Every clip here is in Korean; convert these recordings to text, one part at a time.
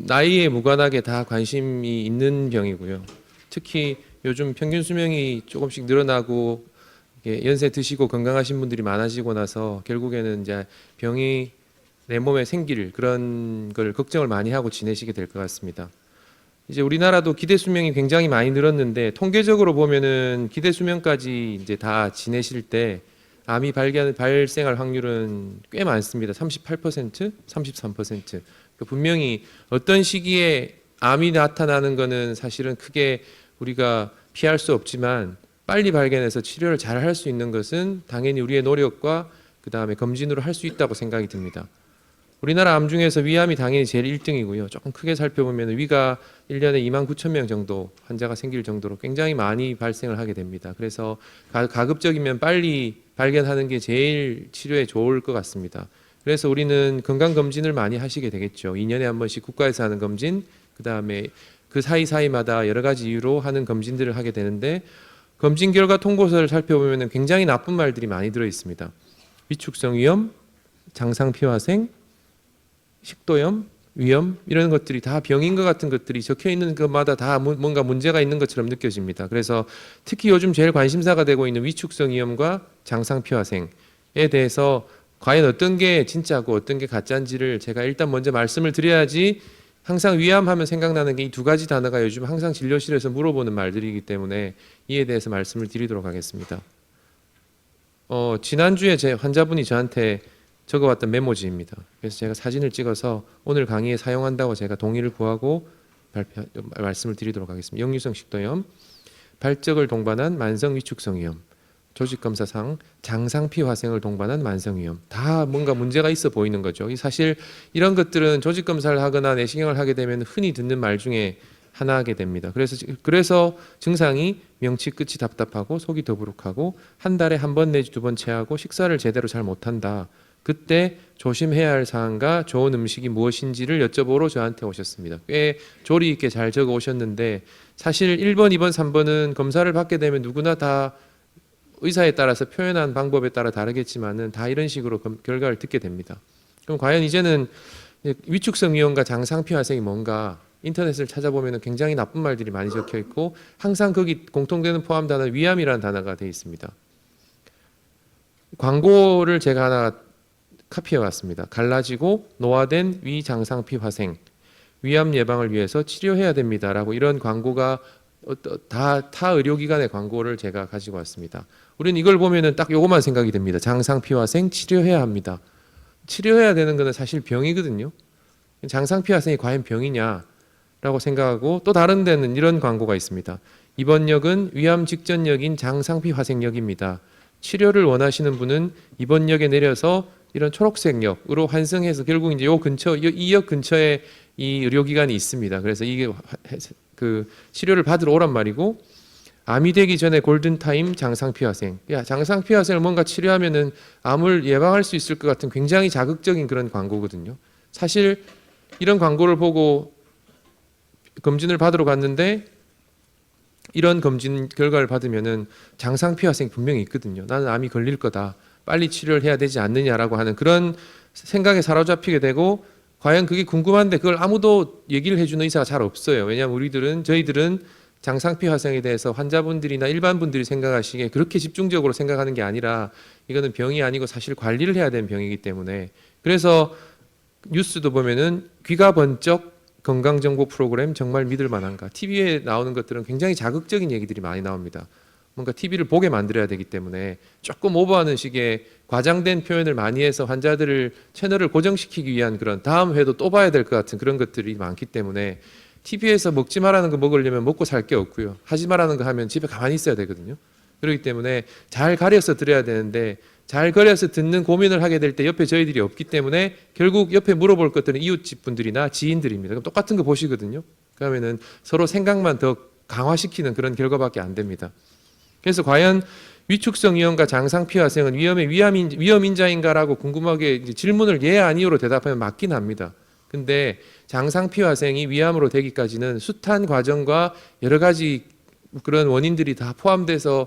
나이에 무관하게 다 관심이 있는 병이고요. 특히 요즘 평균 수명이 조금씩 늘어나고 연세 드시고 건강하신 분들이 많아지고 나서 결국에는 이제 병이 내 몸에 생길 그런 걸 걱정을 많이 하고 지내시게 될 것 같습니다. 이제 우리나라도 기대 수명이 굉장히 많이 늘었는데 통계적으로 보면은 기대 수명까지 이제 다 지내실 때 암이 발생할 확률은 꽤 많습니다. 38%, 33%. 분명히 어떤 시기에 암이 나타나는 것은 사실은 크게 우리가 피할 수 없지만 빨리 발견해서 치료를 잘 할 수 있는 것은 당연히 우리의 노력과 그 다음에 검진으로 할 수 있다고 생각이 듭니다. 우리나라 암 중에서 위암이 당연히 제일 1등이고요. 조금 크게 살펴보면 위가 1년에 2만 9천 명 정도 환자가 생길 정도로 굉장히 많이 발생을 하게 됩니다. 그래서 가급적이면 빨리 발견하는 게 제일 치료에 좋을 것 같습니다. 그래서 우리는 건강검진을 많이 하시게 되겠죠. 2년에 한 번씩 국가에서 하는 검진, 그 다음에 그 사이사이마다 여러 가지 이유로 하는 검진들을 하게 되는데 검진 결과 통보서를 살펴보면 굉장히 나쁜 말들이 많이 들어 있습니다. 위축성 위염, 장상피화생, 식도염, 위염 이런 것들이 다 병인 것 같은 것들이 적혀 있는 것마다 다 뭔가 문제가 있는 것처럼 느껴집니다. 그래서 특히 요즘 제일 관심사가 되고 있는 위축성 위염과 장상피화생에 대해서 과연 어떤 게 진짜고 어떤 게 가짜인지를 제가 일단 먼저 말씀을 드려야지 항상 위암하면 생각나는 게 이 두 가지 단어가 요즘 항상 진료실에서 물어보는 말들이기 때문에 이에 대해서 말씀을 드리도록 하겠습니다. 지난주에 제 환자분이 저한테 적어왔던 메모지입니다. 그래서 제가 사진을 찍어서 오늘 강의에 사용한다고 제가 동의를 구하고 말씀을 드리도록 하겠습니다. 역류성 식도염, 발적을 동반한 만성 위축성 위염, 조직검사상 장상피화생을 동반한 만성위염 다 뭔가 문제가 있어 보이는 거죠. 사실 이런 것들은 조직검사를 하거나 내시경을 하게 되면 흔히 듣는 말 중에 하나게 됩니다. 그래서 증상이 명치 끝이 답답하고 속이 더부룩하고 한 달에 한 번 내지 두 번 체하고 식사를 제대로 잘 못한다. 그때 조심해야 할 사항과 좋은 음식이 무엇인지를 여쭤보러 저한테 오셨습니다. 꽤 조리 있게 잘 적어 오셨는데 사실 1번, 2번, 3번은 검사를 받게 되면 누구나 다 의사에 따라서 표현한 방법에 따라 다르겠지만은 다 이런 식으로 결과를 듣게 됩니다. 그럼 과연 이제는 위축성 위염과 장상피화생이 뭔가 인터넷을 찾아보면 굉장히 나쁜 말들이 많이 적혀 있고 항상 거기 공통되는 포함 단어 위암이라는 단어가 되어 있습니다. 광고를 제가 하나 카피해 왔습니다. 갈라지고 노화된 위장상피화생 위암 예방을 위해서 치료해야 됩니다라고 이런 광고가 타 의료기관의 광고를 제가 가지고 왔습니다. 우리는 이걸 보면은 딱 요것만 생각이 됩니다. 장상피화생 치료해야 합니다. 치료해야 되는 것은 사실 병이거든요. 장상피화생이 과연 병이냐라고 생각하고 또 다른 데는 이런 광고가 있습니다. 이번 역은 위암 직전 역인 장상피화생역입니다. 치료를 원하시는 분은 이번 역에 내려서 이런 초록색 역으로 환승해서 결국 이제 이 역 근처에 이 의료기관이 있습니다. 그래서 이게 그 치료를 받으러 오란 말이고 암이 되기 전에 골든타임 장상피화생. 장상피화생을 뭔가 치료하면은 암을 예방할 수 있을 것 같은 굉장히 자극적인 그런 광고거든요. 사실 이런 광고를 보고 검진을 받으러 갔는데 이런 검진 결과를 받으면은 장상피화생 분명히 있거든요. 나는 암이 걸릴 거다. 빨리 치료를 해야 되지 않느냐라고 하는 그런 생각에 사로잡히게 되고 과연 그게 궁금한데 그걸 아무도 얘기를 해주는 의사가 잘 없어요. 왜냐하면 저희들은 장상피화생에 대해서 환자분들이나 일반 분들이 생각하시기에 그렇게 집중적으로 생각하는 게 아니라 이거는 병이 아니고 사실 관리를 해야 되는 병이기 때문에 그래서 뉴스도 보면은 귀가 번쩍 건강정보 프로그램 정말 믿을 만한가 TV에 나오는 것들은 굉장히 자극적인 얘기들이 많이 나옵니다. 뭔가 TV를 보게 만들어야 되기 때문에 조금 오버하는 식의 과장된 표현을 많이 해서 환자들을 채널을 고정시키기 위한 그런 다음 회도 또 봐야 될 것 같은 그런 것들이 많기 때문에 TV에서 먹지 말라는 거 먹으려면 먹고 살 게 없고요. 하지 말라는 거 하면 집에 가만히 있어야 되거든요. 그렇기 때문에 잘 가려서 들어야 되는데 잘 가려서 듣는 고민을 하게 될 때 옆에 저희들이 없기 때문에 결국 옆에 물어볼 것들은 이웃집 분들이나 지인들입니다. 그럼 똑같은 거 보시거든요. 그러면은 서로 생각만 더 강화시키는 그런 결과밖에 안 됩니다. 그래서 과연 위축성 위염과 장상피화생은 위험인자인가라고 궁금하게 질문을 예 아니오로 대답하면 맞긴 합니다. 근데 장상피화생이 위암으로 되기까지는 숱한 과정과 여러 가지 그런 원인들이 다 포함돼서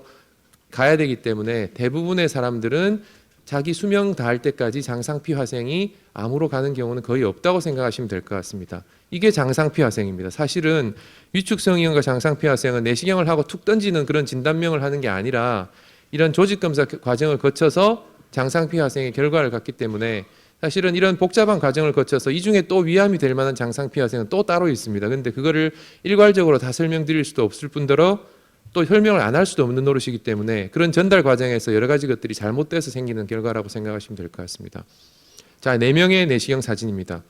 가야 되기 때문에 대부분의 사람들은 자기 수명 다할 때까지 장상피 화생이 암으로 가는 경우는 거의 없다고 생각하시면 될 것 같습니다. 이게 장상피 화생입니다. 사실은 위축성 이염과 장상피 화생은 내시경을 하고 툭 던지는 그런 진단명을 하는 게 아니라 이런 조직검사 과정을 거쳐서 장상피 화생의 결과를 갖기 때문에 사실은 이런 복잡한 과정을 거쳐서 이 중에 또 위암이 될 만한 장상피 화생은 또 따로 있습니다. 근데 그거를 일괄적으로 다 설명드릴 수도 없을 뿐더러 또 설명을 안 할 수도 없는 노릇이기 때문에 그런 전달 과정에서 여러 가지 것들이 잘못돼서 생기는 결과라고 생각하시면 될 것 같습니다. 자, 4명의 내시경 사진입니다.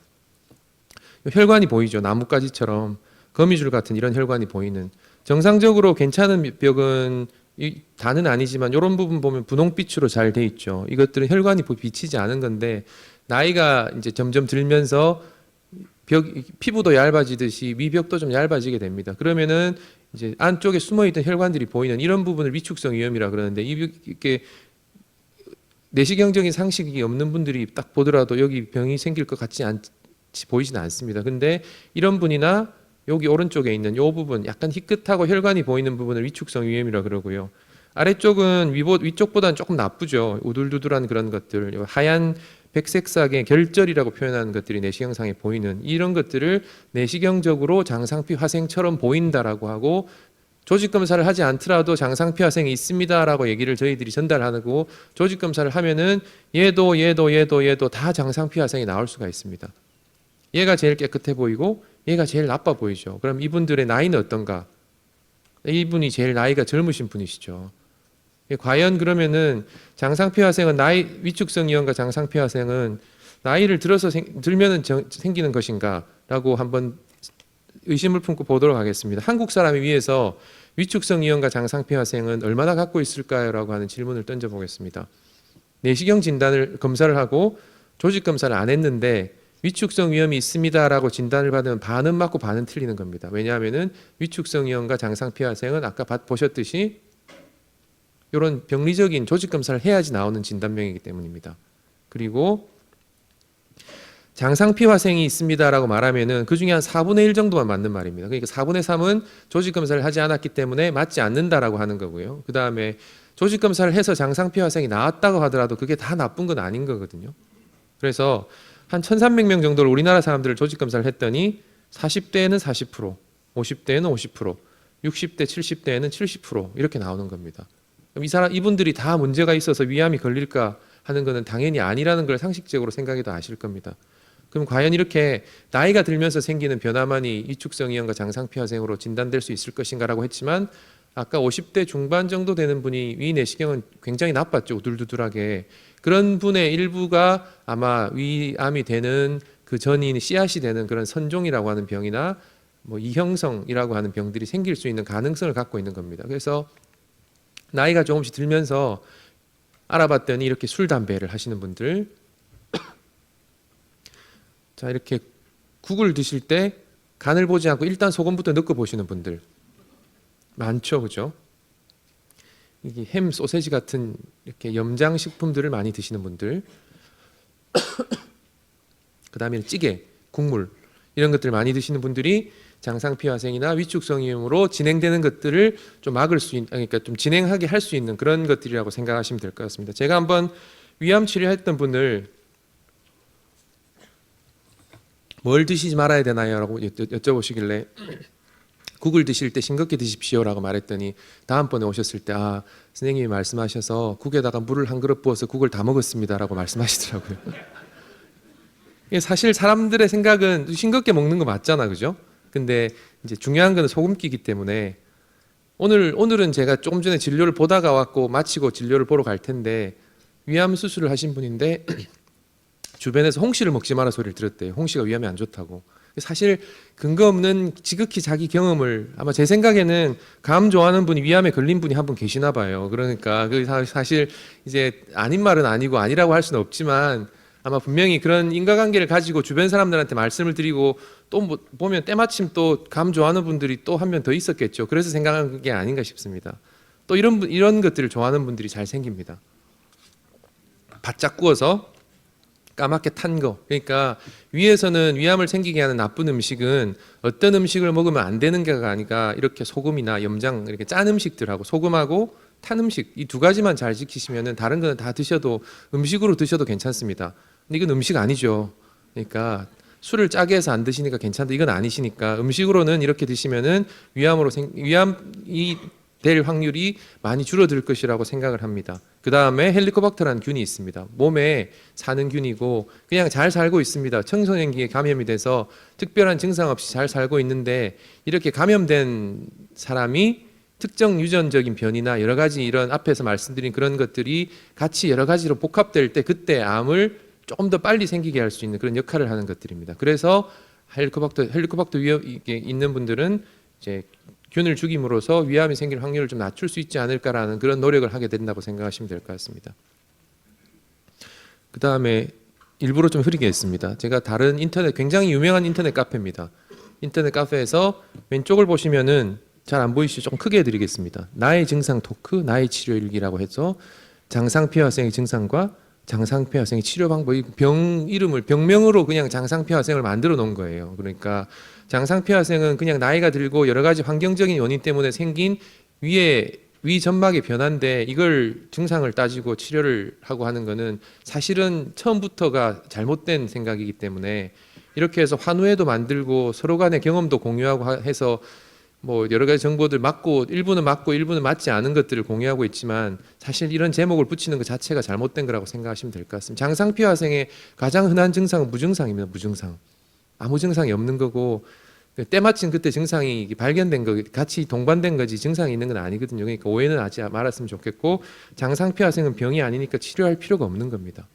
혈관이 보이죠. 나뭇가지처럼 거미줄 같은 이런 혈관이 보이는, 정상적으로 괜찮은 벽은 다는 아니지만 이런 부분 보면 분홍빛으로 잘 돼 있죠. 이것들은 혈관이 비치지 않은 건데 나이가 이제 점점 들면서 피부도 얇아지듯이 위벽도 좀 얇아지게 됩니다. 그러면은 이제 안쪽에 숨어있던 혈관들이 보이는 이런 부분을 위축성 위염이라 그러는데, 이렇게 내시경적인 상식이 없는 분들이 딱 보더라도 여기 병이 생길 것 같지 보이지는 않습니다. 근데 이런 분이나 여기 오른쪽에 있는 이 부분 약간 희끗하고 혈관이 보이는 부분을 위축성 위염이라 그러고요. 아래쪽은 위쪽보다는 조금 나쁘죠. 우둘두둘한 그런 것들, 하얀 백색상의 결절이라고 표현하는 것들이 내시경상에 보이는 이런 것들을 내시경적으로 장상피 화생처럼 보인다라고 하고, 조직검사를 하지 않더라도 장상피 화생이 있습니다라고 얘기를 저희들이 전달하고 조직검사를 하면은 얘도 다 장상피 화생이 나올 수가 있습니다. 얘가 제일 깨끗해 보이고 얘가 제일 나빠 보이죠. 그럼 이분들의 나이는 어떤가? 이분이 제일 나이가 젊으신 분이시죠. 과연 그러면은 장상피 화생은 위축성 이염과 장상피 화생은 나이를 들면은 생기는 것인가라고 한번 의심을 품고 보도록 하겠습니다. 한국 사람에 비해서 위축성 이염과 장상피 화생은 얼마나 갖고 있을까요라고 하는 질문을 던져보겠습니다. 내시경 검사를 하고 조직 검사를 안 했는데 위축성 위염이 있습니다라고 진단을 받으면 반은 맞고 반은 틀리는 겁니다. 왜냐하면은 위축성 위염과 장상피 화생은 아까 보셨듯이 이런 병리적인 조직 검사를 해야지 나오는 진단명이기 때문입니다. 그리고 장상피 화생이 있습니다라고 말하면은 그 중에 한 4분의 1 정도만 맞는 말입니다. 그러니까 4분의 3은 조직 검사를 하지 않았기 때문에 맞지 않는다라고 하는 거고요. 그 다음에 조직 검사를 해서 장상피 화생이 나왔다고 하더라도 그게 다 나쁜 건 아닌 거거든요. 그래서 한 1,300명 정도를 우리나라 사람들을 조직 검사를 했더니 40대에는 40%, 50대에는 50%, 60대, 70대에는 70% 이렇게 나오는 겁니다. 이분들이 다 문제가 있어서 위암이 걸릴까 하는 것은 당연히 아니라는 걸 상식적으로 생각해도 아실 겁니다. 그럼 과연 이렇게 나이가 들면서 생기는 변화만이 위축성 이염과 장상피 화생으로 진단될 수 있을 것인가라고 했지만, 아까 50대 중반 정도 되는 분이 위 내시경은 굉장히 나빴죠. 우둘두둘하게. 그런 분의 일부가 아마 위암이 되는 그 전인 씨앗이 되는 그런 선종이라고 하는 병이나 이형성이라고 하는 병들이 생길 수 있는 가능성을 갖고 있는 겁니다. 그래서 나이가 조금씩 들면서 알아봤더니 이렇게 술, 담배를 하시는 분들, 자, 이렇게 국을 드실 때 간을 보지 않고 일단 소금부터 넣고 보시는 분들 많죠, 그죠? 이게 햄, 소세지 같은 이렇게 염장 식품들을 많이 드시는 분들, 그 다음에 찌개, 국물 이런 것들 많이 드시는 분들이 장상피 화생이나 위축성 이염으로 진행되는 것들을 좀 막을 수 있는, 그러니까 좀 진행하게 할 수 있는 그런 것들이라고 생각하시면 될 것 같습니다. 제가 한번 위암 치료했던 분을 뭘 드시지 말아야 되나요? 라고 여쭤보시길래 국을 드실 때 싱겁게 드십시오라고 말했더니 다음번에 오셨을 때 선생님이 말씀하셔서 국에다가 물을 한 그릇 부어서 국을 다 먹었습니다라고 말씀하시더라고요. 사실 사람들의 생각은 싱겁게 먹는 거 맞잖아, 그죠? 근데 이제 중요한 거는 소금기이기 때문에 오늘은 제가 조금 전에 진료를 보다가 왔고 마치고 진료를 보러 갈 텐데, 위암 수술을 하신 분인데 주변에서 홍시를 먹지 마라 소리를 들었대요. 홍시가 위암에 안 좋다고. 사실 근거 없는 지극히 자기 경험을, 아마 제 생각에는 감 좋아하는 분이 위암에 걸린 분이 한 분 계시나 봐요. 그러니까 사실 이제 아닌 말은 아니고 아니라고 할 수는 없지만 아마 분명히 그런 인과관계를 가지고 주변 사람들한테 말씀을 드리고 또 보면 때마침 또 감 좋아하는 분들이 또 한 명 더 있었겠죠. 그래서 생각한 게 아닌가 싶습니다. 또 이런 것들을 좋아하는 분들이 잘 생깁니다. 바짝 구워서 까맣게 탄 거. 그러니까 위에서는 위암을 생기게 하는 나쁜 음식은 어떤 음식을 먹으면 안 되는 게가 아니라 이렇게 소금이나 염장 이렇게 짠 음식들하고 소금하고 탄 음식 이 두 가지만 잘 지키시면은 다른 거는 다 드셔도 음식으로 드셔도 괜찮습니다. 근데 이건 음식 아니죠. 그러니까 술을 짜게 해서 안 드시니까 괜찮다 이건 아니시니까 음식으로는 이렇게 드시면은 위암이 될 확률이 많이 줄어들 것이라고 생각을 합니다. 그 다음에 헬리코박터라는 균이 있습니다. 몸에 사는 균이고 그냥 잘 살고 있습니다. 청소년기에 감염이 돼서 특별한 증상 없이 잘 살고 있는데 이렇게 감염된 사람이 특정 유전적인 변이나 여러 가지 이런 앞에서 말씀드린 그런 것들이 같이 여러 가지로 복합될 때 그때 암을 조금 더 빨리 생기게 할 수 있는 그런 역할을 하는 것들입니다. 그래서 헬리코박터 위험이 있는 분들은 이제 균을 죽임으로써 위암이 생길 확률을 좀 낮출 수 있지 않을까라는 그런 노력을 하게 된다고 생각하시면 될 것 같습니다. 그 다음에 일부러 좀 흐리게 했습니다. 제가 다른 인터넷 굉장히 유명한 인터넷 카페입니다. 인터넷 카페에서 왼쪽을 보시면은 잘 안 보이시죠? 조금 크게 해드리겠습니다. 나의 증상 토크, 나의 치료 일기라고 해서 장상피화성의 증상과 장상피화성의 치료 방법, 병 이름을 병명으로 그냥 장상피화성을 만들어 놓은 거예요. 그러니까 장상피화성은 그냥 나이가 들고 여러 가지 환경적인 원인 때문에 생긴 위 점막의 변화인데 이걸 증상을 따지고 치료를 하고 하는 거는 사실은 처음부터가 잘못된 생각이기 때문에 이렇게 해서 환우회도 만들고 서로 간의 경험도 공유하고 해서 뭐 여러 가지 정보들 맞고 일부는 맞고 일부는 맞지 않은 것들을 공유하고 있지만 사실 이런 제목을 붙이는 것 자체가 잘못된 거라고 생각하시면 될 것 같습니다. 장상피화성의 가장 흔한 증상은 무증상입니다. 무증상. 아무 증상이 없는 거고 때마침 그때 증상이 발견된 거 같이 동반된 거지 증상이 있는 건 아니거든요. 그러니까 오해는 하지 말았으면 좋겠고 장상피화성은 병이 아니니까 치료할 필요가 없는 겁니다.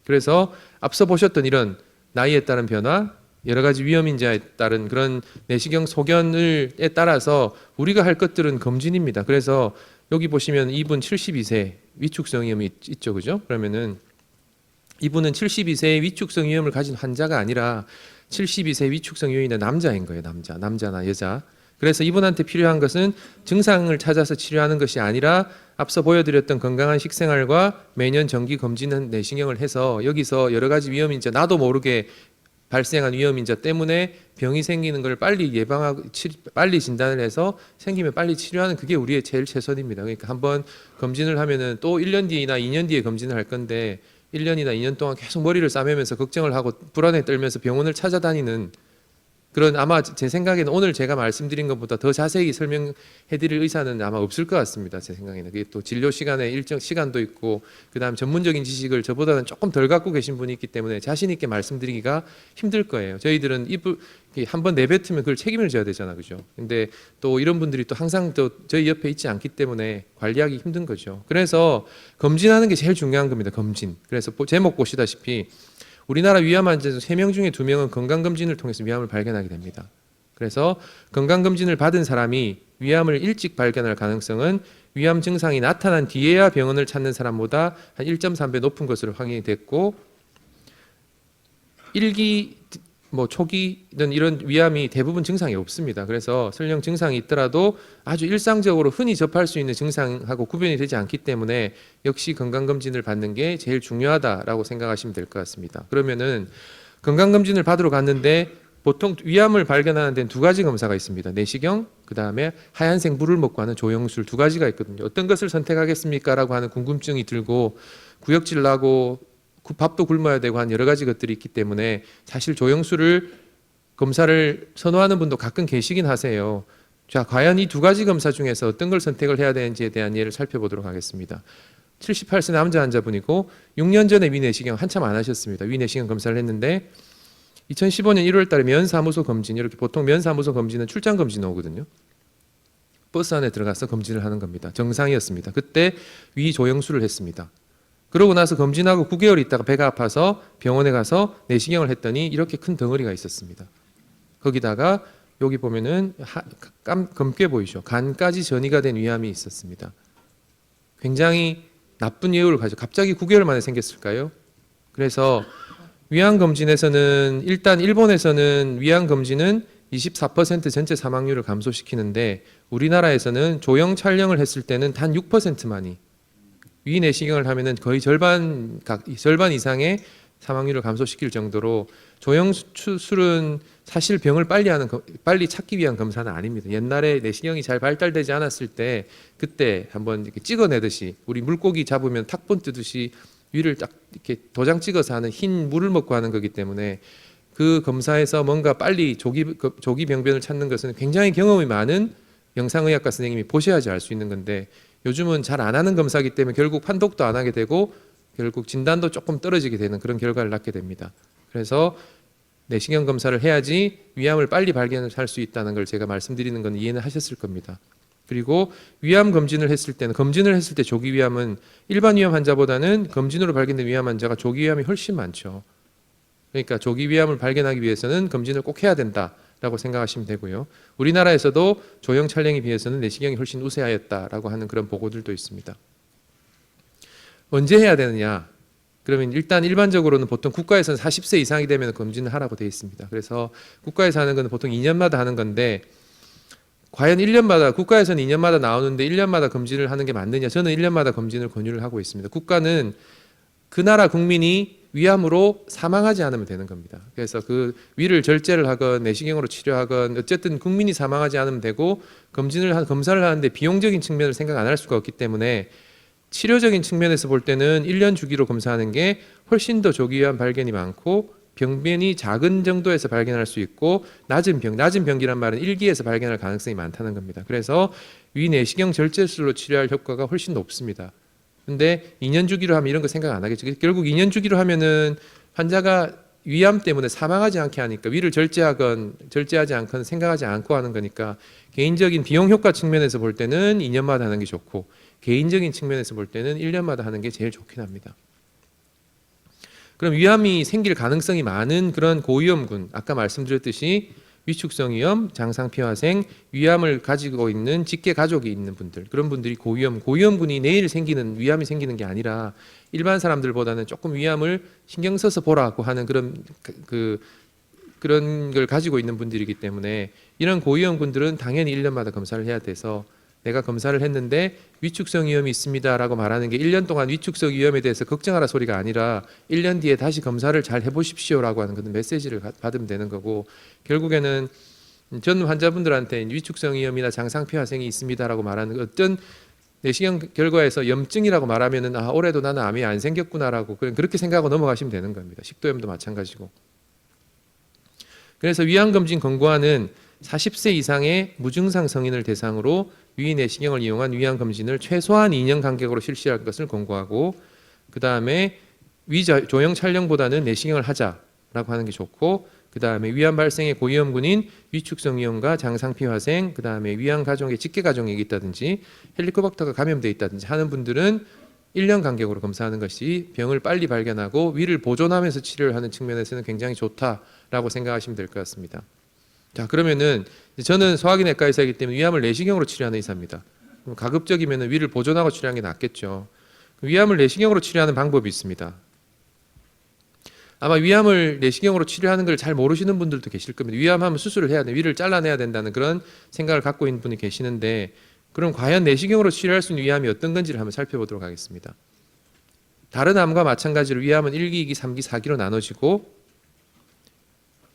그래서 앞서 보셨던 이런 나이에 따른 변화 여러 가지 위험인자에 따른 그런 내시경 소견에 따라서 우리가 할 것들은 검진입니다. 그래서 여기 보시면 이분 72세 위축성 위염이 있죠, 그죠? 그러면은 이분은 72세의 위축성 위염을 가진 환자가 아니라 72세 위축성 위염이 있는 남자인 거예요, 남자나 여자. 그래서 이분한테 필요한 것은 증상을 찾아서 치료하는 것이 아니라 앞서 보여드렸던 건강한 식생활과 매년 정기 검진 내시경을 해서 여기서 여러 가지 위험인자 나도 모르게 발생한 위험인자 때문에 병이 생기는 걸 빨리 예방하고 빨리 진단을 해서 생기면 빨리 치료하는 그게 우리의 제일 최선입니다. 그러니까 한번 검진을 하면은 또 1년 뒤나 2년 뒤에 검진을 할 건데 1년이나 2년 동안 계속 머리를 싸매면서 걱정을 하고 불안에 떨면서 병원을 찾아다니는 그런 아마 제 생각에는 오늘 제가 말씀드린 것보다 더 자세히 설명해드릴 의사는 아마 없을 것 같습니다. 제 생각에는 그게 또 진료 시간에 일정 시간도 있고 그다음 전문적인 지식을 저보다는 조금 덜 갖고 계신 분이 있기 때문에 자신 있게 말씀드리기가 힘들 거예요. 저희들은 한번 내뱉으면 그걸 책임을 져야 되잖아, 그죠? 근데 또 이런 분들이 또 항상 또 저희 옆에 있지 않기 때문에 관리하기 힘든 거죠. 그래서 검진하는 게 제일 중요한 겁니다. 검진. 그래서 제목 보시다시피. 우리나라 위암 환자 3명 중에 2명은 건강검진을 통해서 위암을 발견하게 됩니다. 그래서 건강검진을 받은 사람이 위암을 일찍 발견할 가능성은 위암 증상이 나타난 뒤에야 병원을 찾는 사람보다 한 1.3배 높은 것으로 확인이 됐고 초기는 이런 위암이 대부분 증상이 없습니다. 그래서 설령 증상이 있더라도 아주 일상적으로 흔히 접할 수 있는 증상하고 구별이 되지 않기 때문에 역시 건강검진을 받는 게 제일 중요하다라고 생각하시면 될 것 같습니다. 그러면은 건강검진을 받으러 갔는데 보통 위암을 발견하는 데는 2가지 검사가 있습니다. 내시경, 그 다음에 하얀색 물을 먹고 하는 조영술 2가지가 있거든요. 어떤 것을 선택하겠습니까? 라고 하는 궁금증이 들고 구역질 나고 밥도 굶어야 되고 한 여러 가지 것들이 있기 때문에 사실 조영술을 검사를 선호하는 분도 가끔 계시긴 하세요. 자, 과연 이 2가지 검사 중에서 어떤 걸 선택을 해야 되는지에 대한 예를 살펴보도록 하겠습니다. 78세 남자 환자분이고 6년 전에 위내시경 한참 안 하셨습니다. 위내시경 검사를 했는데 2015년 1월 달에 면사무소 검진, 이렇게 보통 면사무소 검진은 출장 검진 오거든요. 버스 안에 들어가서 검진을 하는 겁니다. 정상이었습니다. 그때 위 조영술을 했습니다. 그러고 나서 검진하고 9개월 있다가 배가 아파서 병원에 가서 내시경을 했더니 이렇게 큰 덩어리가 있었습니다. 거기다가 여기 보면은 검게 보이죠. 간까지 전이가 된 위암이 있었습니다. 굉장히 나쁜 예후를 가지고 갑자기 9개월 만에 생겼을까요? 그래서 위암 검진에서는 일단 일본에서는 위암 검진은 24% 전체 사망률을 감소시키는데 우리나라에서는 조영 촬영을 했을 때는 단 6%만이 위 내시경을 하면은 거의 절반 이상의 사망률을 감소시킬 정도로 조영술은 사실 병을 빨리 찾기 위한 검사는 아닙니다. 옛날에 내시경이 잘 발달되지 않았을 때 그때 한번 이렇게 찍어내듯이 우리 물고기 잡으면 탁본 뜨듯이 위를 딱 이렇게 도장 찍어서 하는 흰 물을 먹고 하는 거기 때문에 그 검사에서 뭔가 빨리 조기 병변을 찾는 것은 굉장히 경험이 많은 영상의학과 선생님이 보셔야지 알 수 있는 건데 요즘은 잘 안 하는 검사이기 때문에 결국 판독도 안 하게 되고 결국 진단도 조금 떨어지게 되는 그런 결과를 낳게 됩니다. 그래서 내시경 검사를 해야지 위암을 빨리 발견할 수 있다는 걸 제가 말씀드리는 건 이해는 하셨을 겁니다. 그리고 위암 검진을 했을 때 조기 위암은 일반 위암 환자보다는 검진으로 발견된 위암 환자가 조기 위암이 훨씬 많죠. 그러니까 조기 위암을 발견하기 위해서는 검진을 꼭 해야 된다라고 생각하시면 되고요. 우리나라에서도 조형 촬영에 비해서는 내시경이 훨씬 우세하였다라고 하는 그런 보고들도 있습니다. 언제 해야 되느냐? 그러면 일단 일반적으로는 보통 국가에서는 40세 이상이 되면 검진을 하라고 되어 있습니다. 그래서 국가에서 하는 건 보통 2년마다 하는 건데 과연 1년마다 국가에서는 2년마다 나오는데 1년마다 검진을 하는 게 맞느냐? 저는 1년마다 검진을 권유를 하고 있습니다. 국가는 그 나라 국민이 위암으로 사망하지 않으면 되는 겁니다. 그래서 그 위를 절제를 하건 내시경으로 치료하건 어쨌든 국민이 사망하지 않으면 되고 검사를 하는데 비용적인 측면을 생각 안 할 수가 없기 때문에 치료적인 측면에서 볼 때는 1년 주기로 검사하는 게 훨씬 더 조기 위암 발견이 많고 병변이 작은 정도에서 발견할 수 있고 낮은 병기란 말은 1기에서 발견할 가능성이 많다는 겁니다. 그래서 위 내시경 절제술로 치료할 효과가 훨씬 높습니다. 근데 2년 주기로 하면 이런 거 생각 안 하겠죠. 결국 2년 주기로 하면은 환자가 위암 때문에 사망하지 않게 하니까 위를 절제하지 않거나 생각하지 않고 하는 거니까 개인적인 비용 효과 측면에서 볼 때는 2년마다 하는 게 좋고 개인적인 측면에서 볼 때는 1년마다 하는 게 제일 좋긴 합니다. 그럼 위암이 생길 가능성이 많은 그런 고위험군, 아까 말씀드렸듯이 위축성 위염, 장상피화생, 위암을 가지고 있는 직계 가족이 있는 분들, 그런 분들이 고위험군이 내일 생기는 위암이 생기는 게 아니라 일반 사람들보다는 조금 위암을 신경 써서 보라고 하는 그런 걸 가지고 있는 분들이기 때문에 이런 고위험군들은 당연히 1년마다 검사를 해야 돼서 내가 검사를 했는데 위축성 위염이 있습니다라고 말하는 게 1년 동안 위축성 위염에 대해서 걱정하라 소리가 아니라 1년 뒤에 다시 검사를 잘 해보십시오라고 하는 그런 메시지를 받으면 되는 거고 결국에는 전 환자분들한테 위축성 위염이나 장상피화생이 있습니다라고 말하는 어떤 내시경 결과에서 염증이라고 말하면은 올해도 나는 암이 안 생겼구나라고 그렇게 생각하고 넘어가시면 되는 겁니다. 식도염도 마찬가지고. 그래서 위암검진 권고안은 40세 이상의 무증상 성인을 대상으로 위 내시경을 이용한 위암 검진을 최소한 2년 간격으로 실시할 것을 권고하고 그 다음에 조형 촬영보다는 내시경을 하자라고 하는 게 좋고 그 다음에 위암 발생의 고위험군인 위축성 위염과 장상피화생 그 다음에 위암 가족의 직계 가족이 있다든지 헬리코박터가 감염돼 있다든지 하는 분들은 1년 간격으로 검사하는 것이 병을 빨리 발견하고 위를 보존하면서 치료를 하는 측면에서는 굉장히 좋다라고 생각하시면 될 것 같습니다. 자, 그러면은 저는 소화기내과 의사이기 때문에 위암을 내시경으로 치료하는 의사입니다. 그럼 가급적이면 위를 보존하고 치료하는 게 낫겠죠. 위암을 내시경으로 치료하는 방법이 있습니다. 아마 위암을 내시경으로 치료하는 걸 잘 모르시는 분들도 계실 겁니다. 위암하면 수술을 해야 돼, 위를 잘라내야 된다는 그런 생각을 갖고 있는 분이 계시는데 그럼 과연 내시경으로 치료할 수 있는 위암이 어떤 건지를 한번 살펴보도록 하겠습니다. 다른 암과 마찬가지로 위암은 1기, 2기, 3기, 4기로 나눠지고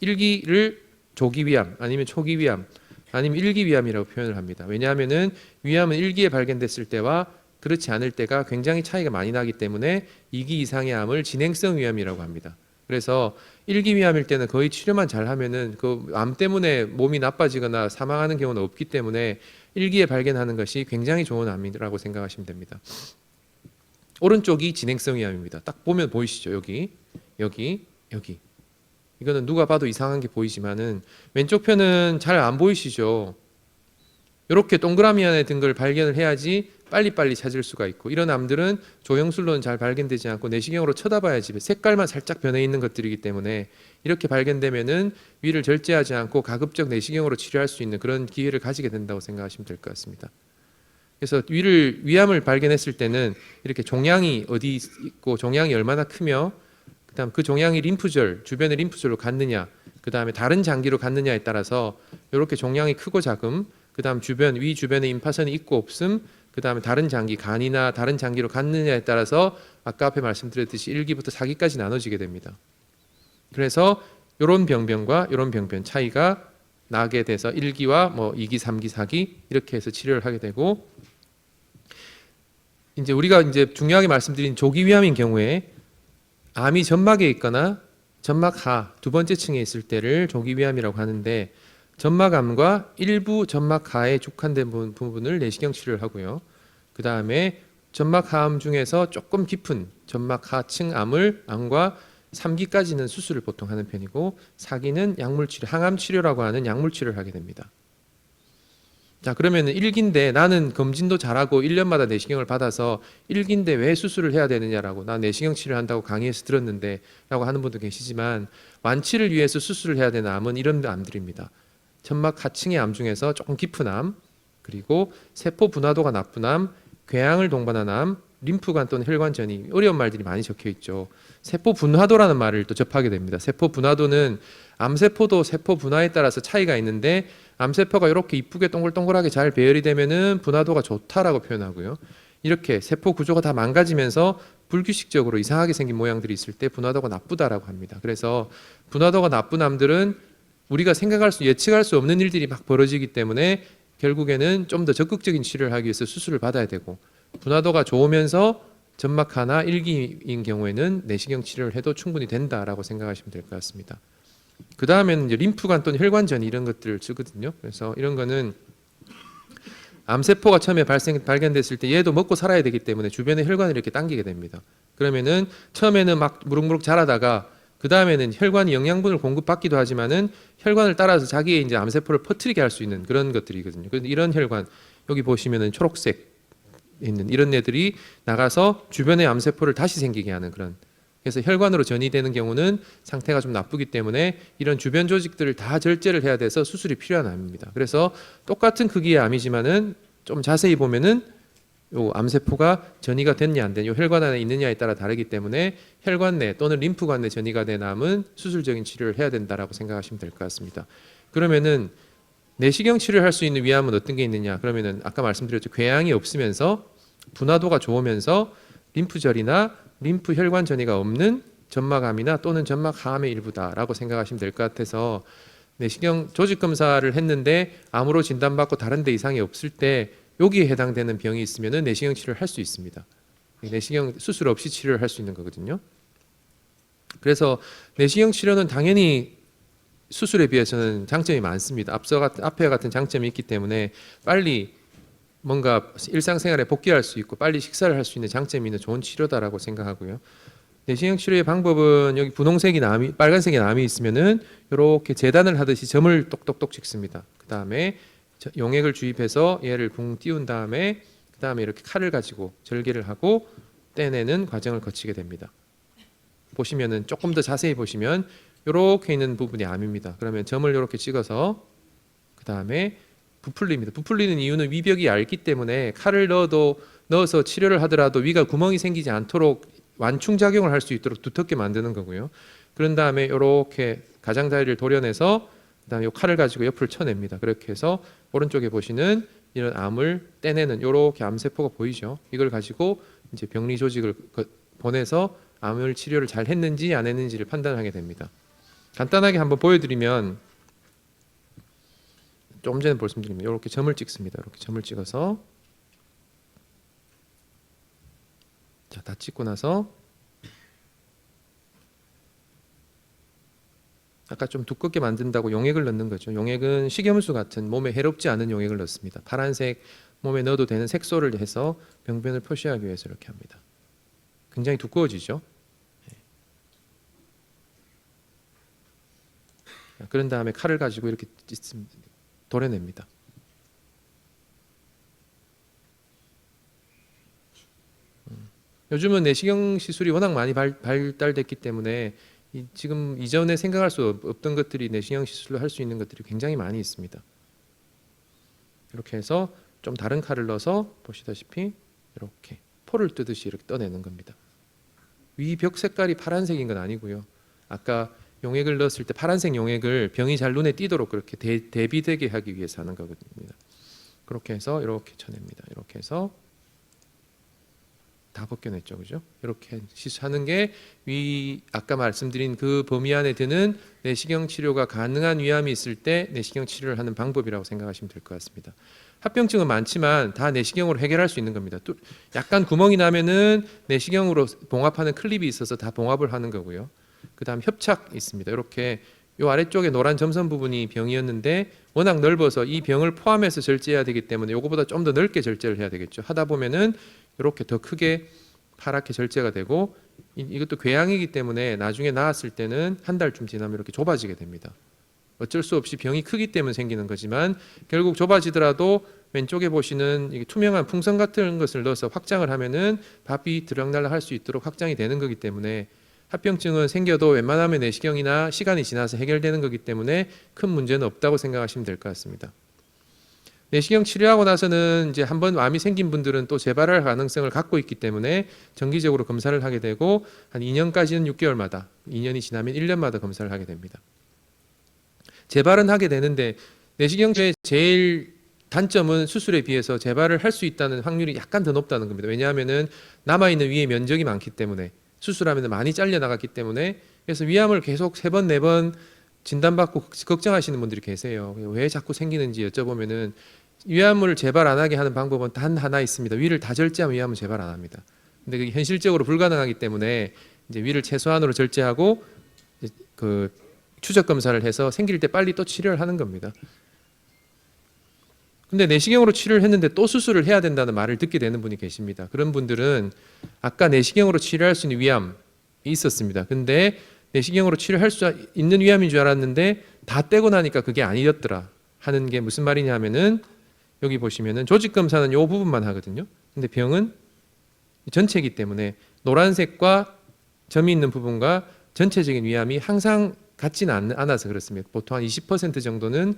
1기를 조기 위암 아니면 초기 위암 아니면 1기 위암이라고 표현을 합니다. 왜냐하면은 위암은 1기에 발견됐을 때와 그렇지 않을 때가 굉장히 차이가 많이 나기 때문에 2기 이상의 암을 진행성 위암이라고 합니다. 그래서 1기 위암일 때는 거의 치료만 잘하면은 그 암 때문에 몸이 나빠지거나 사망하는 경우는 없기 때문에 1기에 발견하는 것이 굉장히 좋은 암이라고 생각하시면 됩니다. 오른쪽이 진행성 위암입니다. 딱 보면 보이시죠? 여기. 이거는 누가 봐도 이상한 게 보이지만은 왼쪽 편은 잘 안 보이시죠? 이렇게 동그라미 안에 든 걸 발견을 해야지 빨리빨리 찾을 수가 있고 이런 암들은 조형술로는 잘 발견되지 않고 내시경으로 쳐다봐야지 색깔만 살짝 변해 있는 것들이기 때문에 이렇게 발견되면은 위를 절제하지 않고 가급적 내시경으로 치료할 수 있는 그런 기회를 가지게 된다고 생각하시면 될 것 같습니다. 그래서 위암을 발견했을 때는 이렇게 종양이 어디 있고 종양이 얼마나 크며 그다음 그 종양이 주변의 림프절로 갔느냐, 그다음에 다른 장기로 갔느냐에 따라서 이렇게 종양이 크고 작음, 그다음 위 주변에 임파선이 있고 없음, 그 다음에 다른 장기, 간이나 다른 장기로 갔느냐에 따라서 아까 앞에 말씀드렸듯이 1기부터 4기까지 나눠지게 됩니다. 그래서 이런 병변과 이런 병변 차이가 나게 돼서 1기와 뭐 2기, 3기, 4기 이렇게 해서 치료를 하게 되고, 이제 우리가 이제 중요하게 말씀드린 조기 위암인 경우에 암이 점막에 있거나 점막 하 두 번째 층에 있을 때를 조기 위암이라고 하는데, 점막암과 일부 점막 하에 축한된 부분을 내시경 치료를 하고요. 그 다음에 점막 하암 중에서 조금 깊은 점막 하층 암과 3기까지는 수술을 보통 하는 편이고, 4기는 약물 치료, 항암 치료라고 하는 약물 치료를 하게 됩니다. 자, 그러면 1기인데 나는 검진도 잘하고 1년마다 내시경을 받아서 1기인데 왜 수술을 해야 되느냐라고, 나 내시경 치료를 한다고 강의에서 들었는데 라고 하는 분도 계시지만, 완치를 위해서 수술을 해야 되는 암은 이런 암들입니다. 점막 하층의 암 중에서 조금 깊은 암, 그리고 세포 분화도가 나쁜 암, 궤양을 동반한 암, 림프관 또는 혈관 전이, 어려운 말들이 많이 적혀 있죠. 세포 분화도라는 말을 또 접하게 됩니다. 세포 분화도는 암세포도 세포 분화에 따라서 차이가 있는데, 암세포가 이렇게 이쁘게 동글동글하게 잘 배열이 되면은 분화도가 좋다라고 표현하고요. 이렇게 세포 구조가 다 망가지면서 불규칙적으로 이상하게 생긴 모양들이 있을 때 분화도가 나쁘다라고 합니다. 그래서 분화도가 나쁜 암들은 우리가 예측할 수 없는 일들이 막 벌어지기 때문에 결국에는 좀 더 적극적인 치료를 하기 위해서 수술을 받아야 되고, 분화도가 좋으면서 점막하나 1기인 경우에는 내시경 치료를 해도 충분히 된다라고 생각하시면 될 것 같습니다. 그 다음에는 이제 림프관 또는 혈관전 이런 것들을 쓰거든요. 그래서 이런 거는 암세포가 처음에 발견됐을 때 얘도 먹고 살아야 되기 때문에 주변의 혈관을 이렇게 당기게 됩니다. 그러면은 처음에는 막 무럭무럭 자라다가 그 다음에는 혈관이 영양분을 공급받기도 하지만은 혈관을 따라서 자기의 이제 암세포를 퍼뜨리게 할 수 있는 그런 것들이거든요. 그래서 이런 혈관, 여기 보시면은 초록색 있는 이런 애들이 나가서 주변의 암세포를 다시 생기게 하는 그런, 그래서 혈관으로 전이되는 경우는 상태가 좀 나쁘기 때문에 이런 주변 조직들을 다 절제를 해야 돼서 수술이 필요한 암입니다. 그래서 똑같은 크기의 암이지만은 좀 자세히 보면은 요 암세포가 전이가 됐냐 안 됐냐, 혈관 안에 있느냐에 따라 다르기 때문에 혈관 내 또는 림프관 내 전이가 된 암은 수술적인 치료를 해야 된다라고 생각하시면 될 것 같습니다. 그러면은 내시경 치료를 할 수 있는 위암은 어떤 게 있느냐? 그러면은 아까 말씀드렸죠. 궤양이 없으면서 분화도가 좋으면서 림프절이나 림프 혈관 전이가 없는 점막암이나 또는 점막하암의 일부다라고 생각하시면 될 것 같아서, 내시경 조직 검사를 했는데 암으로 진단받고 다른 데 이상이 없을 때 여기에 해당되는 병이 있으면은 내시경 치료를 할 수 있습니다. 내시경 수술 없이 치료를 할 수 있는 거거든요. 그래서 내시경 치료는 당연히 수술에 비해서는 장점이 많습니다. 앞에 같은 장점이 있기 때문에 빨리 뭔가 일상생활에 복귀할 수 있고 빨리 식사를 할 수 있는 장점이 있는 좋은 치료다라고 생각하고요. 내시경 치료의 방법은 여기 분홍색이 빨간색이 남이 있으면은 이렇게 재단을 하듯이 점을 똑똑똑 찍습니다. 그 다음에 용액을 주입해서 얘를 붕 띄운 다음에 그 다음에 이렇게 칼을 가지고 절개를 하고 떼내는 과정을 거치게 됩니다. 보시면은 조금 더 자세히 보시면 이렇게 있는 부분이 암입니다. 그러면 점을 이렇게 찍어서 그 다음에 부풀립니다. 부풀리는 이유는 위벽이 얇기 때문에 칼을 넣어서 치료를 하더라도 위가 구멍이 생기지 않도록 완충작용을 할 수 있도록 두텁게 만드는 거고요. 그런 다음에 이렇게 가장자리를 도려내서 그다음에 이 칼을 가지고 옆을 쳐냅니다. 그렇게 해서 오른쪽에 보시는 이런 암을 떼내는 이렇게 암세포가 보이죠. 이걸 가지고 이제 병리 조직을 보내서 암을 치료를 잘 했는지 안 했는지를 판단하게 됩니다. 간단하게 한번 보여드리면, 조금 전에 말씀드리면 이렇게 점을 찍습니다. 이렇게 점을 찍어서 자, 다 찍고 나서 아까 좀 두껍게 만든다고 용액을 넣는 거죠. 용액은 식염수 같은 몸에 해롭지 않은 용액을 넣습니다. 파란색 몸에 넣어도 되는 색소를 해서 병변을 표시하기 위해서 이렇게 합니다. 굉장히 두꺼워지죠. 그런 다음에 칼을 가지고 이렇게 도려냅니다. 요즘은 내시경 시술이 워낙 많이 발달됐기 때문에 지금 이전에 생각할 수 없던 것들이 내시경 시술로 할 수 있는 것들이 굉장히 많이 있습니다. 이렇게 해서 좀 다른 칼을 넣어서 보시다시피 이렇게 포를 뜨듯이 이렇게 떠내는 겁니다. 위 벽 색깔이 파란색인 건 아니고요. 아까 용액을 넣었을 때 파란색 용액을 병이 잘 눈에 띄도록 그렇게 대비되게 하기 위해서 하는 거거든요. 그렇게 해서 이렇게 쳐냅니다. 이렇게 해서 다 벗겨냈죠, 그죠? 이렇게 하는 게 아까 말씀드린 그 범위 안에 드는 내시경 치료가 가능한 위암이 있을 때 내시경 치료를 하는 방법이라고 생각하시면 될 것 같습니다. 합병증은 많지만 다 내시경으로 해결할 수 있는 겁니다. 또 약간 구멍이 나면은 내시경으로 봉합하는 클립이 있어서 다 봉합을 하는 거고요. 그다음 협착 있습니다. 이렇게 요 아래쪽에 노란 점선 부분이 병이었는데 워낙 넓어서 이 병을 포함해서 절제해야 되기 때문에 요거보다 좀 더 넓게 절제를 해야 되겠죠. 하다 보면은 이렇게 더 크게 파랗게 절제가 되고 이것도 궤양이기 때문에 나중에 나았을 때는 한 달쯤 지나면 이렇게 좁아지게 됩니다. 어쩔 수 없이 병이 크기 때문에 생기는 거지만 결국 좁아지더라도 왼쪽에 보시는 이게 투명한 풍선 같은 것을 넣어서 확장을 하면은 밥이 들락날락 할 수 있도록 확장이 되는 거기 때문에 합병증은 생겨도 웬만하면 내시경이나 시간이 지나서 해결되는 거기 때문에 큰 문제는 없다고 생각하시면 될 것 같습니다. 내시경 치료하고 나서는 이제 한번 암이 생긴 분들은 또 재발할 가능성을 갖고 있기 때문에 정기적으로 검사를 하게 되고 한 2년까지는 6개월마다, 2년이 지나면 1년마다 검사를 하게 됩니다. 재발은 하게 되는데 내시경의 제일 단점은 수술에 비해서 재발을 할 수 있다는 확률이 약간 더 높다는 겁니다. 왜냐하면은 남아있는 위에 면적이 많기 때문에 수술하면 많이 잘려 나갔기 때문에 그래서 위암을 계속 3번, 4번 진단받고 걱정하시는 분들이 계세요. 왜 자꾸 생기는지 여쭤보면은 위암을 재발 안 하게 하는 방법은 단 하나 있습니다. 위를 다 절제하면 위암은 재발 안 합니다. 근데 그게 현실적으로 불가능하기 때문에 이제 위를 최소한으로 절제하고 그 추적 검사를 해서 생길 때 빨리 또 치료를 하는 겁니다. 근데 내시경으로 치료를 했는데 또 수술을 해야 된다는 말을 듣게 되는 분이 계십니다. 그런 분들은 아까 내시경으로 치료할 수 있는 위암이 있었습니다. 근데 내시경으로 치료할 수 있는 위암인 줄 알았는데 다 떼고 나니까 그게 아니었더라 하는 게 무슨 말이냐 하면은 여기 보시면은 조직 검사는 이 부분만 하거든요. 근데 병은 전체이기 때문에 노란색과 점이 있는 부분과 전체적인 위암이 항상 같지는 않아서 그렇습니다. 보통 한 20% 정도는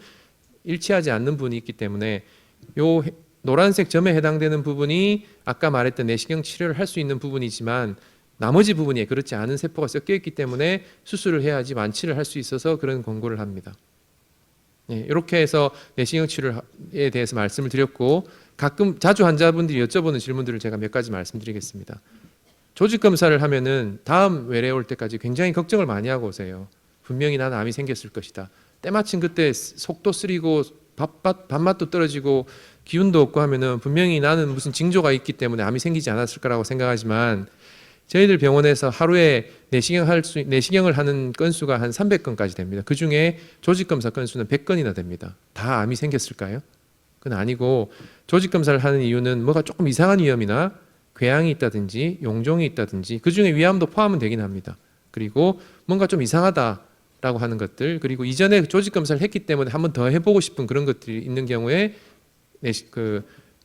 일치하지 않는 부분이 있기 때문에 요 노란색 점에 해당되는 부분이 아까 말했던 내시경 치료를 할 수 있는 부분이지만 나머지 부분이 그렇지 않은 세포가 섞여 있기 때문에 수술을 해야지 완치를 할 수 있어서 그런 권고를 합니다. 네, 이렇게 해서 내시경 치료에 대해서 말씀을 드렸고 가끔 자주 환자분들이 여쭤보는 질문들을 제가 몇 가지 말씀드리겠습니다. 조직 검사를 하면은 다음 외래 올 때까지 굉장히 걱정을 많이 하고 오세요. 분명히 나는 암이 생겼을 것이다. 때마침 그때 속도 쓰리고 밥맛도 떨어지고 기운도 없고 하면은 분명히 나는 무슨 징조가 있기 때문에 암이 생기지 않았을 거라고 생각하지만 저희들 병원에서 하루에 내시경을 하는 건수가 한 300건까지 됩니다. 그 중에 조직검사 건수는 100건이나 됩니다. 다 암이 생겼을까요? 그건 아니고 조직검사를 하는 이유는 뭐가 조금 이상한 위험이나 궤양이 있다든지 용종이 있다든지 그 중에 위암도 포함은 되긴 합니다. 그리고 뭔가 좀 이상하다라고 하는 것들 그리고 이전에 조직검사를 했기 때문에 한번 더 해보고 싶은 그런 것들이 있는 경우에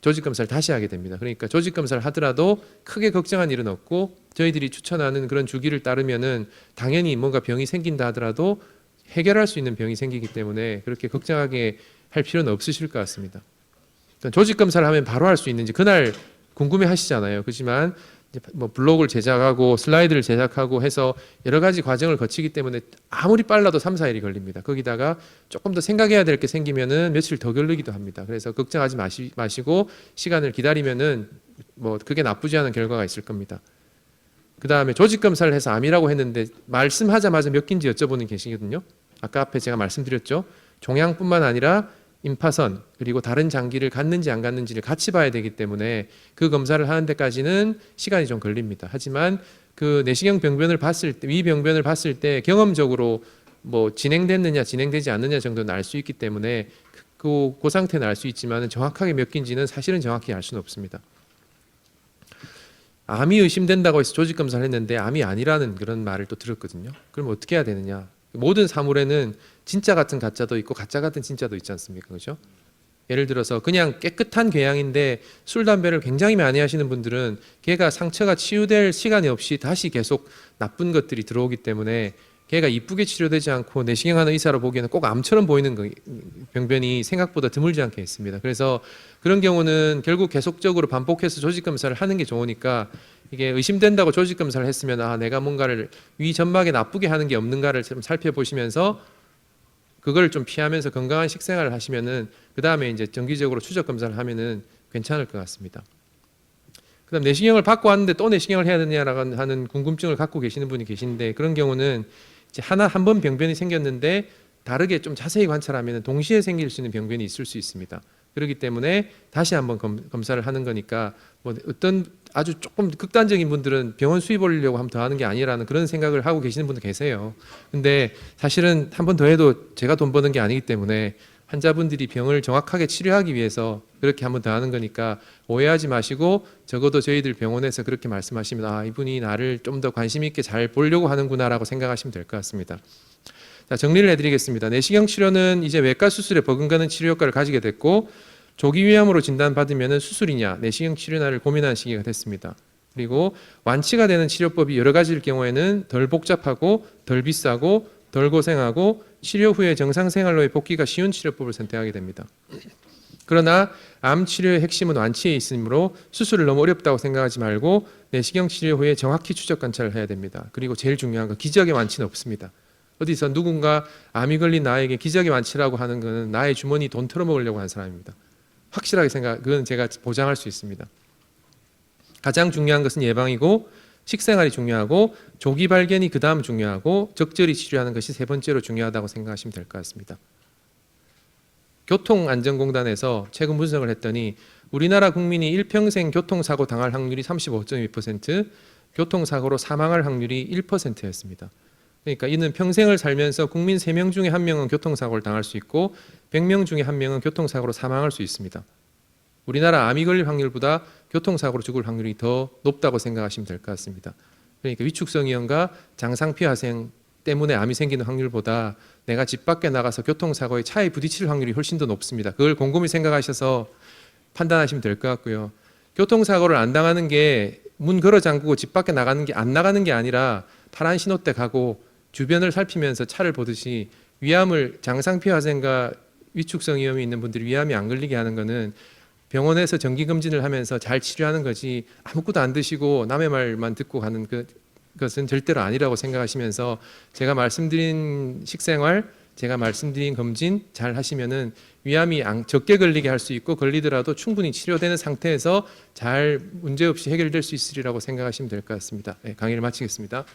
조직검사를 다시 하게 됩니다. 그러니까 조직검사를 하더라도 크게 걱정한 일은 없고 저희들이 추천하는 그런 주기를 따르면은 당연히 뭔가 병이 생긴다 하더라도 해결할 수 있는 병이 생기기 때문에 그렇게 걱정하게 할 필요는 없으실 것 같습니다. 그러니까 조직검사를 하면 바로 할 수 있는지 그날 궁금해 하시잖아요. 그렇지만 뭐 블로그를 제작하고 슬라이드를 제작하고 해서 여러 가지 과정을 거치기 때문에 아무리 빨라도 3, 4일이 걸립니다. 거기다가 조금 더 생각해야 될 게 생기면은 며칠 더 걸리기도 합니다. 그래서 걱정하지 마시고 시간을 기다리면은 뭐 그게 나쁘지 않은 결과가 있을 겁니다. 그 다음에 조직 검사를 해서 암이라고 했는데 말씀하자마자 몇 개인지 여쭤보는 계시거든요. 아까 앞에 제가 말씀드렸죠. 종양뿐만 아니라 임파선 그리고 다른 장기를 갖는지 안 갖는지를 같이 봐야 되기 때문에 그 검사를 하는 데까지는 시간이 좀 걸립니다. 하지만 그 내시경 병변을 봤을 때 위 병변을 봤을 때 경험적으로 뭐 진행됐느냐 진행되지 않느냐 정도는 알 수 있기 때문에 그 상태는 알 수 있지만 정확하게 몇 개인지는 사실은 정확히 알 수는 없습니다. 암이 의심된다고 해서 조직 검사를 했는데 암이 아니라는 그런 말을 또 들었거든요. 그럼 어떻게 해야 되느냐? 모든 사물에는 진짜 같은 가짜도 있고 가짜 같은 진짜도 있지 않습니까? 그렇죠? 예를 들어서 그냥 깨끗한 궤양인데 술, 담배를 굉장히 많이 하시는 분들은 걔가 상처가 치유될 시간이 없이 다시 계속 나쁜 것들이 들어오기 때문에 걔가 이쁘게 치료되지 않고 내시경하는 의사로 보기에는 꼭 암처럼 보이는 병변이 생각보다 드물지 않게 있습니다. 그래서 그런 경우는 결국 계속적으로 반복해서 조직검사를 하는 게 좋으니까 이게 의심된다고 조직검사를 했으면 아 내가 뭔가를 위 점막에 나쁘게 하는 게 없는가를 좀 살펴보시면서 그걸 좀 피하면서 건강한 식생활을 하시면은 그 다음에 이제 정기적으로 추적 검사를 하면은 괜찮을 것 같습니다. 그다음 내시경을 받고 왔는데 또 내시경을 해야 되냐라고 하는 궁금증을 갖고 계시는 분이 계신데, 그런 경우는 이제 한 번 병변이 생겼는데 다르게 좀 자세히 관찰하면 동시에 생길 수 있는 병변이 있을 수 있습니다. 그렇기 때문에 다시 한번 검사를 하는 거니까, 뭐 어떤 아주 조금 극단적인 분들은 병원 수입 올리려고 하면 더 하는 게 아니라는 그런 생각을 하고 계시는 분도 계세요. 근데 사실은 한 번 더 해도 제가 돈 버는 게 아니기 때문에 환자분들이 병을 정확하게 치료하기 위해서 그렇게 한 번 더 하는 거니까 오해하지 마시고, 적어도 저희들 병원에서 그렇게 말씀하시면 아, 이분이 나를 좀 더 관심 있게 잘 보려고 하는구나라고 생각하시면 될 것 같습니다. 자, 정리를 해드리겠습니다. 내시경 치료는 이제 외과 수술에 버금가는 치료 효과를 가지게 됐고, 조기 위암으로 진단받으면 수술이냐 내시경 치료냐를 고민하는 시기가 됐습니다. 그리고 완치가 되는 치료법이 여러 가지일 경우에는 덜 복잡하고 덜 비싸고 덜 고생하고 치료 후에 정상 생활로의 복귀가 쉬운 치료법을 선택하게 됩니다. 그러나 암 치료의 핵심은 완치에 있으므로 수술을 너무 어렵다고 생각하지 말고 내시경 치료 후에 정확히 추적 관찰을 해야 됩니다. 그리고 제일 중요한 건 기적의 완치는 없습니다. 어디서 누군가 암이 걸린 나에게 기적의 완치라고 하는 것은 나의 주머니 돈 털어먹으려고 하는 사람입니다. 확실하게 그건 제가 보장할 수 있습니다. 가장 중요한 것은 예방이고 식생활이 중요하고 조기 발견이 그 다음 중요하고 적절히 치료하는 것이 세 번째로 중요하다고 생각하시면 될 것 같습니다. 교통안전공단에서 최근 분석을 했더니 우리나라 국민이 일평생 교통사고 당할 확률이 35.2%, 교통사고로 사망할 확률이 1%였습니다. 그러니까 이는 평생을 살면서 국민 3명 중에 1명은 교통사고를 당할 수 있고 100명 중에 1명은 교통사고로 사망할 수 있습니다. 우리나라 암이 걸릴 확률보다 교통사고로 죽을 확률이 더 높다고 생각하시면 될 것 같습니다. 그러니까 위축성이염과 장상피화생 때문에 암이 생기는 확률보다 내가 집 밖에 나가서 교통사고에 차에 부딪힐 확률이 훨씬 더 높습니다. 그걸 곰곰이 생각하셔서 판단하시면 될 것 같고요. 교통사고를 안 당하는 게 문 걸어 잠그고 집 밖에 안 나가는 게 아니라 파란 신호 때 가고 주변을 살피면서 차를 보듯이 위암을 장상피화생과 위축성 위험이 있는 분들이 위암이 안 걸리게 하는 것은 병원에서 정기검진을 하면서 잘 치료하는 거지 아무것도 안 드시고 남의 말만 듣고 가는 것은 절대로 아니라고 생각하시면서 제가 말씀드린 식생활, 제가 말씀드린 검진 잘 하시면은 위암이 적게 걸리게 할 수 있고 걸리더라도 충분히 치료되는 상태에서 잘 문제없이 해결될 수 있으리라고 생각하시면 될 것 같습니다. 네, 강의를 마치겠습니다.